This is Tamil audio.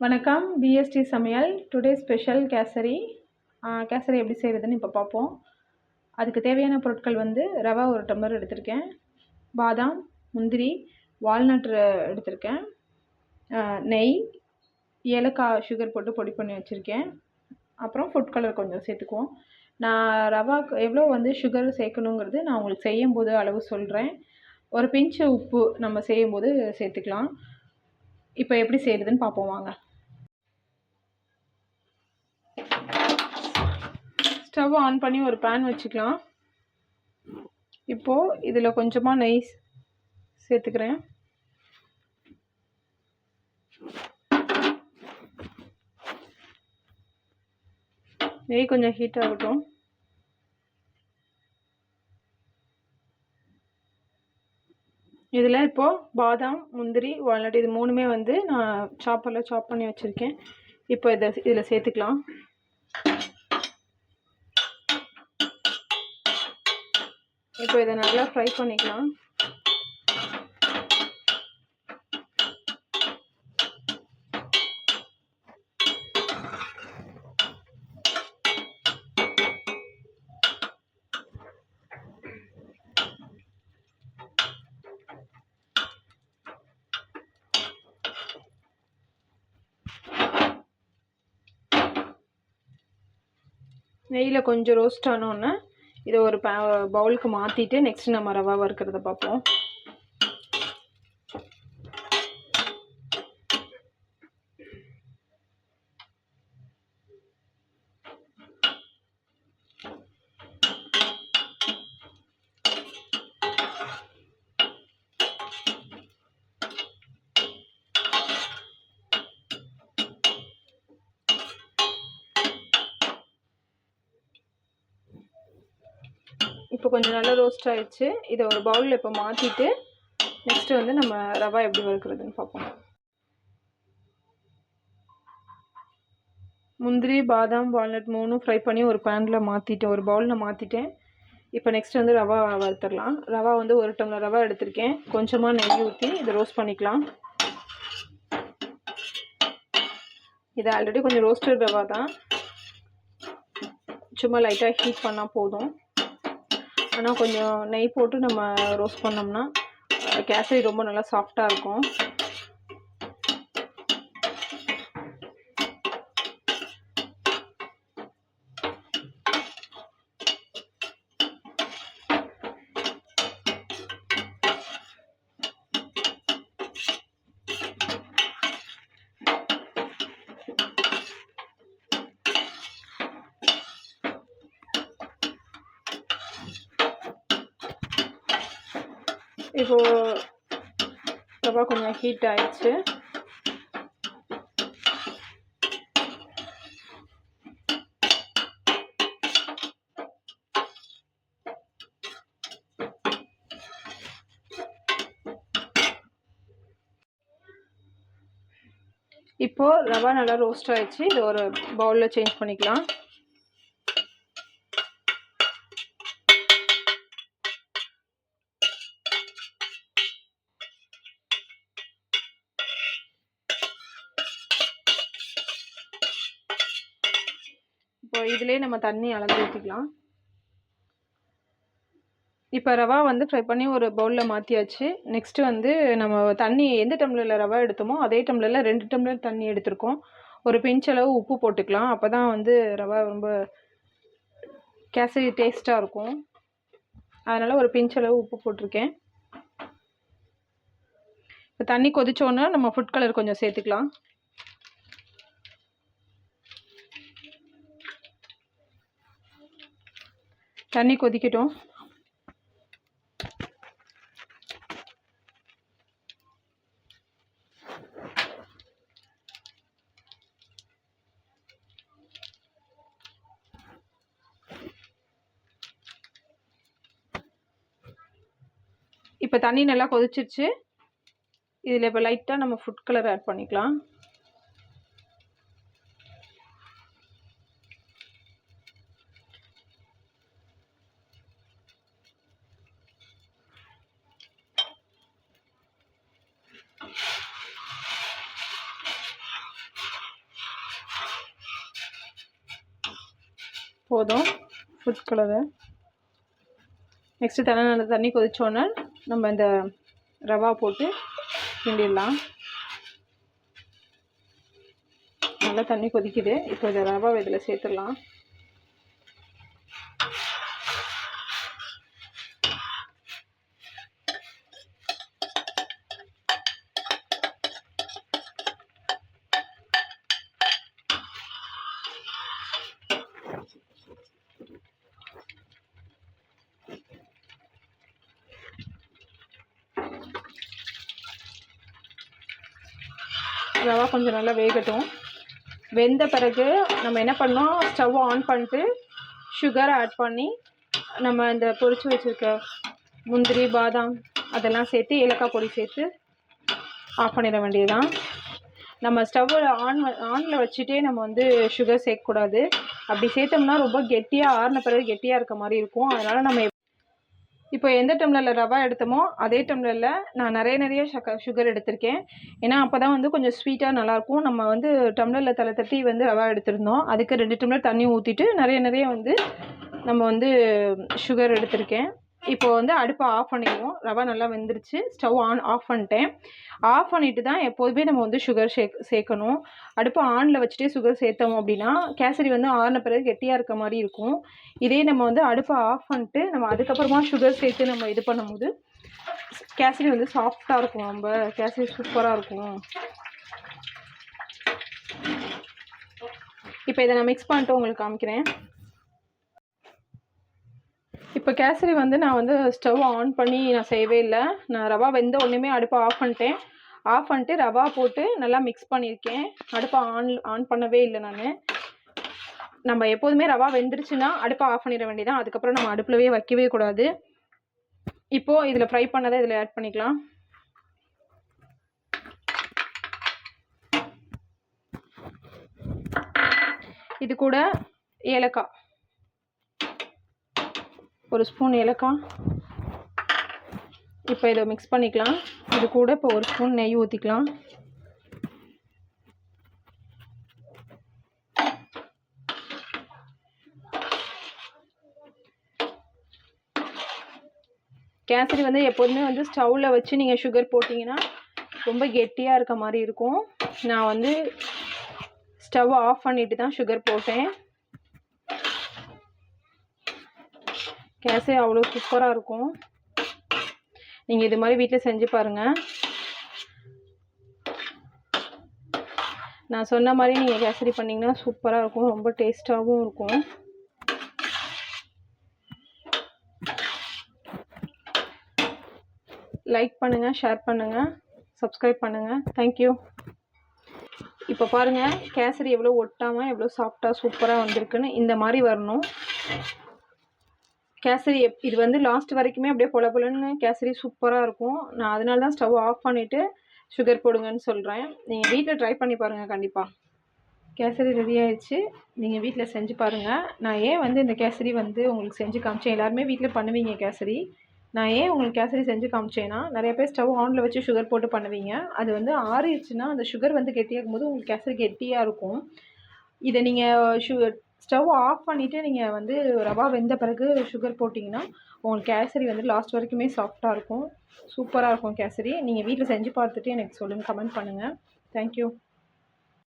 வணக்கம். பிஎஸ்டி சமையல் டுடே ஸ்பெஷல் கேசரி. கேசரி எப்படி செய்கிறதுன்னு இப்போ பார்ப்போம். அதுக்கு தேவையான பொருட்கள் வந்து ரவா 1 டம்ளர் எடுத்திருக்கேன், பாதாம், முந்திரி, வால்நட் எடுத்திருக்கேன், நெய், ஏலக்காய், சுகர் போட்டு பொடி பண்ணி வச்சுருக்கேன். அப்புறம் ஃபுட் கலர் கொஞ்சம் சேர்த்துக்குவோம். நான் ரவாக்கு எவ்வளோ வந்து சுகர் சேர்க்கணுங்கிறது நான் உங்களுக்கு செய்யும்போது அளவு சொல்கிறேன். ஒரு பிஞ்சு உப்பு நம்ம செய்யும்போது சேர்த்துக்கலாம். இப்போ எப்படி செய்கிறதுன்னு பார்ப்போம் வாங்க. ஸ்டவ் ஆன் பண்ணி ஒரு பேன் வச்சுக்கலாம். இப்போது இதில் கொஞ்சமாக நெய் சேர்த்துக்கிறேன். நெய் கொஞ்சம் ஹீட் ஆகட்டும். இதில் இப்போது பாதாம், முந்திரி, வால்நட் இது 3மே வந்து நான் சாப்பரில் சாப் பண்ணி வச்சுருக்கேன். இப்போ இதில் சேர்த்துக்கலாம். இப்போ இதை நல்லா ஃப்ரை பண்ணிக்கலாம். நெய்யில் கொஞ்சம் ரோஸ்ட் ஆனோன்னே இதை ஒரு பவுலுக்கு மாற்றிட்டு நெக்ஸ்ட் நம்ம ரவா வறுக்கிறத பார்ப்போம். இப்போ கொஞ்சம் நல்லா ரோஸ்ட் ஆகிடுச்சு. இதை ஒரு பவுலில் இப்போ மாற்றிட்டு நெக்ஸ்ட்டு வந்து நம்ம ரவா எப்படி வறுக்கிறதுன்னு பார்ப்போம். முந்திரி, பாதாம், வால்நட் 3ம் ஃப்ரை பண்ணி ஒரு பேனில் மாற்றிட்டேன், ஒரு பவுலில் மாற்றிட்டேன். இப்போ நெக்ஸ்ட் வந்து ரவா வறுத்துடலாம். ரவா வந்து 1 டம்ளர் ரவா எடுத்திருக்கேன். கொஞ்சமாக நெய் ஊற்றி இதை ரோஸ்ட் பண்ணிக்கலாம். இது ஆல்ரெடி கொஞ்சம் ரோஸ்டட் ரவா தான், சும்மா லைட்டாக ஹீட் பண்ணால் போதும். ஆனால் கொஞ்சம் நெய் போட்டு நம்ம ரோஸ்ட் பண்ணோம்னா கேசரி ரொம்ப நல்லா சாஃப்டாக இருக்கும். இப்போது ரவா கொஞ்சம் ஹீட் ஆயிடுச்சு. இப்போது ரவா நல்லா ரோஸ்ட் ஆயிடுச்சு. இது ஒரு பவுலில் சேஞ்ச் பண்ணிக்கலாம். இப்போ இதிலே நம்ம தண்ணி அளந்து ஊற்றிக்கலாம். இப்போ ரவா வந்து ஃப்ரை பண்ணி ஒரு பவுலில் மாற்றியாச்சு. நெக்ஸ்ட்டு வந்து நம்ம தண்ணி எந்த டம்ளரில் ரவா எடுத்தோமோ அதே டம்ளரில் 2 டம்ளர் தண்ணி எடுத்திருக்கோம். ஒரு பிஞ்சளவு உப்பு போட்டுக்கலாம். அப்போ தான் வந்து ரவா ரொம்ப கேசரி டேஸ்ட்டாக இருக்கும். அதனால் ஒரு பிஞ்சளவு உப்பு போட்டிருக்கேன். இப்போ தண்ணி கொதிச்சோன்னா நம்ம ஃபுட் கலர் கொஞ்சம் சேர்த்துக்கலாம். தண்ணி கொதிக்கட்டும். இப்போ தண்ணி நல்லா கொதிச்சிருச்சு. இதில் இப்போ லைட்டாக நம்ம ஃபுட் கலர் ஆட் பண்ணிக்கலாம். போதும் ஃபுட் கலரு. நெக்ஸ்ட்டு நல்லா தண்ணி கொதிச்சோன்னே நம்ம இந்த ரவா போட்டு கிண்டிடலாம். நல்லா தண்ணி கொதிக்குது. இப்போ இந்த ரவாவை இதில் சேர்த்துடலாம். ரவா கொஞ்சம் நல்லா வேகட்டும். வெந்த பிறகு நம்ம என்ன பண்ணோம், ஸ்டவ் ஆன் பண்ணிட்டு சுகரை ஆட் பண்ணி நம்ம இந்த பொரிச்சு வச்சுருக்க முந்திரி பாதாம் அதெல்லாம் சேர்த்து ஏலக்காய் பொடி சேர்த்து ஆஃப் பண்ணிட வேண்டியதுதான். நம்ம ஸ்டவ்வில் ஆனில் வச்சுட்டே நம்ம வந்து சுகர் சேர்க்கக்கூடாது. அப்படி சேர்த்தோம்னா ரொம்ப கெட்டியாக ஆறின பிறகு கெட்டியாக இருக்க மாதிரி இருக்கும். அதனால் நம்ம இப்போ எந்த டம்ளரில் ரவா எடுத்தோமோ அதே டம்ளரில் நான் நிறைய சுகர் எடுத்திருக்கேன். ஏன்னா அப்போ தான் வந்து கொஞ்சம் ஸ்வீட்டாக நல்லாயிருக்கும். நம்ம வந்து டம்ளரில் தட்டி வந்து ரவா எடுத்திருந்தோம். அதுக்கு 2 டம்ளர் தண்ணி ஊற்றிட்டு நிறைய வந்து நம்ம வந்து சுகர் எடுத்திருக்கேன். இப்போ வந்து அடுப்பை ஆஃப் பண்ணிடுவோம். ரவா நல்லா வெந்துருச்சு. ஸ்டவ் ஆஃப் பண்ணிட்டேன். ஆஃப் பண்ணிவிட்டு தான் எப்போதுமே நம்ம வந்து சுகர் சேர்க்கணும். அடுப்பை ஆனில் வச்சுட்டே சுகர் சேர்த்தோம் அப்படின்னா கேசரி வந்து ஆறின பிறகு கெட்டியாக இருக்க மாதிரி இருக்கும். இதே நம்ம வந்து அடுப்பை ஆஃப் பண்ணிட்டு நம்ம அதுக்கப்புறமா சுகர் சேர்த்து நம்ம இது பண்ணும்போது கேசரி வந்து சாஃப்டாக இருக்கும். நம்ம கேசரி சூப்பராக இருக்கும். இப்போ இதை நான் மிக்ஸ் பண்ணிட்டு உங்களுக்கு காமிக்கிறேன். இப்போ கேசரி வந்து நான் வந்து ஸ்டவ் ஆன் பண்ணி நான் செய்யவே இல்லை. நான் ரவா வெந்த உடனே அடுப்பை ஆஃப் பண்ணிட்டேன். ஆஃப் பண்ணிட்டு ரவா போட்டு நல்லா மிக்ஸ் பண்ணியிருக்கேன். அடுப்பை ஆன் பண்ணவே இல்லை. நம்ம எப்போதுமே ரவா வெந்துருச்சுன்னா அடுப்பை ஆஃப் பண்ணிட வேண்டியதான். அதுக்கப்புறம் நம்ம அடுப்புலவே வைக்கவே கூடாது. இப்போது இதில் ஃப்ரை பண்ணதை இதில் ஆட் பண்ணிக்கலாம். இது கூட ஏலக்காய், 1 ஸ்பூன் ஏலக்காய். இப்போ இதை மிக்ஸ் பண்ணிக்கலாம். இது கூட இப்போ 1 ஸ்பூன் நெய் ஊற்றிக்கலாம். கேசரி வந்து எப்போதுமே வந்து ஸ்டவ்வில் வச்சு நீங்கள் சுகர் போட்டிங்கன்னா ரொம்ப கெட்டியாக இருக்க மாதிரி இருக்கும். நான் வந்து ஸ்டவ் ஆஃப் பண்ணிட்டு தான் சுகர் போட்டேன். கேசரி அவ்வளோ சூப்பராக இருக்கும். நீங்கள் இது மாதிரி வீட்டில் செஞ்சு பாருங்கள். நான் சொன்ன மாதிரி நீங்கள் கேசரி பண்ணிங்கன்னா சூப்பராக இருக்கும். ரொம்ப டேஸ்ட்டாகவும் இருக்கும். லைக் பண்ணுங்கள், ஷேர் பண்ணுங்கள், சப்ஸ்கிரைப் பண்ணுங்கள். தேங்க்யூ. இப்போ பாருங்கள் கேசரி எவ்வளோ ஒட்டாமல் எவ்வளோ சாஃப்டாக சூப்பராக வந்திருக்குன்னு. இந்த மாதிரி வரணும் கேசரி. இது வந்து லாஸ்ட் வரைக்குமே அப்படியே பொலன்னு கேசரி சூப்பராக இருக்கும். நான் அதனால தான் ஸ்டவ் ஆஃப் பண்ணிவிட்டு சுகர் போடுங்கன்னு சொல்கிறேன். நீங்கள் வீட்டில் ட்ரை பண்ணி பாருங்கள். கண்டிப்பாக கேசரி ரெடி ஆயிடுச்சு. நீங்கள் வீட்டில் செஞ்சு பாருங்கள். நான் ஏன் வந்து இந்த கேசரி வந்து உங்களுக்கு செஞ்சு காமிச்சேன். எல்லாருமே வீட்டில் பண்ணுவீங்க கேசரி. நான் ஏன் உங்களுக்கு கேசரி செஞ்சு காமிச்சேன்னா, நிறைய பேர் ஸ்டவ் ஆனில் வச்சு சுகர் போட்டு பண்ணுவீங்க. அது வந்து ஆறிடுச்சுன்னா அந்த சுகர் வந்து கெட்டியாகும் போது உங்களுக்கு கேசரி கெட்டியாக இருக்கும். இதை நீங்கள் ஸ்டவ் ஆஃப் பண்ணிவிட்டு நீங்கள் வந்து ரவா வெந்த பிறகு சுகர் போட்டிங்கன்னா உங்களுக்கு கேசரி வந்து லாஸ்ட் வரைக்குமே சாஃப்டாக இருக்கும். சூப்பராக இருக்கும் கேசரி. நீங்கள் வீட்டில் செஞ்சு பார்த்துட்டு எனக்கு சொல்லுங்கள், கமெண்ட் பண்ணுங்கள். தேங்க்யூ.